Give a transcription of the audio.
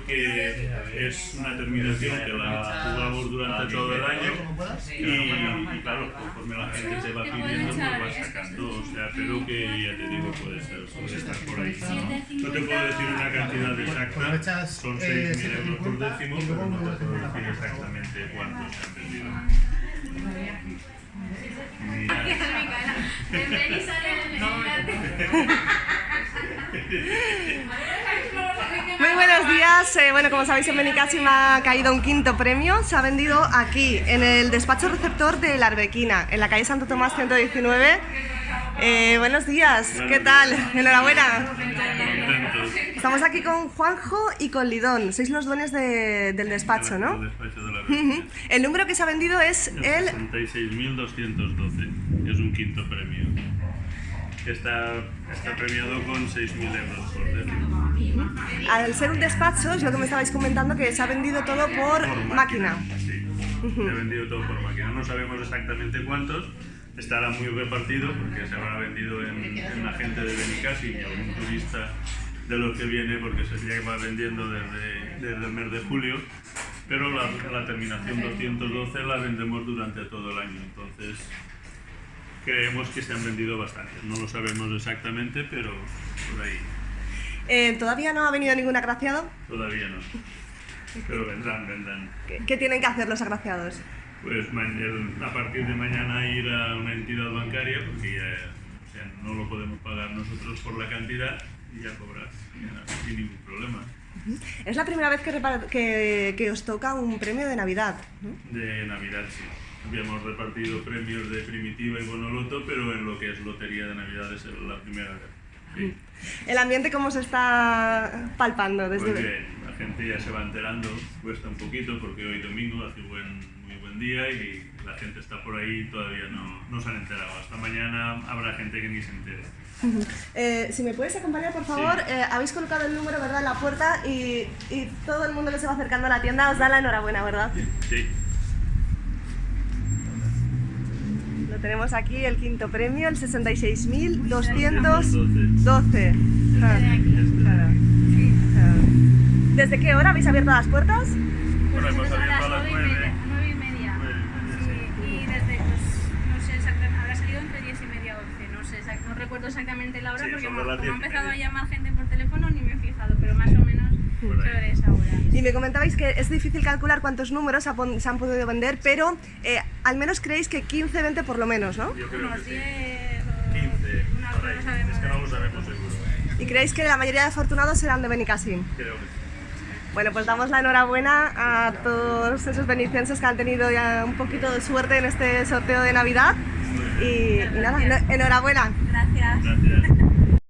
Que es una terminación que la jugamos durante todo el año y claro, conforme la gente se va pidiendo, pues va sacando, o sea, pero que ya te digo, puede estar por ahí. No te puedo decir una cantidad exacta, son 6.000 euros por décimo, pero no te puedo decir exactamente cuántos se han vendido. Muy buenos días, bueno, como sabéis en Benicàssim me ha caído un quinto premio. Se ha vendido aquí, en el despacho receptor de La Arbequina, en la calle Santo Tomás 119. Buenos días, ¿qué tal? Enhorabuena. Estamos aquí con Juanjo y con Lidón, sois los dueños del despacho, ¿no? El despacho de La Arbequina. El número que se ha vendido es el 66.212, es un quinto premio. Está premiado con 6.000 euros por décimo. Al ser un despacho, es lo que me estabais comentando, que se ha vendido todo por máquina. Sí, se ha vendido todo por máquina. No sabemos exactamente cuántos, estará muy repartido porque se habrá vendido en la gente de Benicàssim y algún turista de los que viene, porque se lleva vendiendo desde el mes de julio, pero la terminación 212 la vendemos durante todo el año, entonces creemos que se han vendido bastantes. No lo sabemos exactamente, pero por ahí. ¿Todavía no ha venido ningún agraciado? Todavía no, pero vendrán. ¿Qué tienen que hacer los agraciados? Pues a partir de mañana ir a una entidad bancaria, porque ya, o sea, no lo podemos pagar nosotros por la cantidad y ya cobrar, ya, sin ningún problema. Es la primera vez que os toca un premio de Navidad, ¿no? De Navidad, sí. Habíamos repartido premios de Primitiva y Bonoloto, pero en lo que es lotería de Navidad es la primera vez. Sí. ¿El ambiente cómo se está palpando desde Pues bien, la gente ya se va enterando, cuesta un poquito porque hoy domingo hace muy buen día y la gente está por ahí y todavía no se han enterado. Hasta mañana habrá gente que ni se entere. Si me puedes acompañar, por favor, sí. Habéis colocado el número, ¿verdad?, en la puerta y todo el mundo que se va acercando a la tienda os da la enhorabuena, ¿verdad? Sí. Lo tenemos aquí, el quinto premio, el 66.212. ¿Desde qué hora habéis abierto las puertas? Bueno, hemos abierto a las 9. 9:30. Y desde, pues, no sé exactamente, habrá salido entre 10 y media 11, no recuerdo exactamente la hora, Sí, porque como ha empezado media. a llamar gente por teléfono ni me he fijado, pero más o menos sobre esa hora. Y me comentabais que es difícil calcular cuántos números se han podido vender, pero al menos creéis que 15, 20 por lo menos, ¿no? Yo creo Unos que 10 sí. 15, unas por ahí. no sabemos. Es que no lo sabemos seguro. ¿Y creéis que la mayoría de afortunados serán de Benicàssim? Creo que sí. Bueno, pues damos la enhorabuena a todos esos benicenses que han tenido ya un poquito de suerte en este sorteo de Navidad. Y nada, enhorabuena. Gracias. Gracias.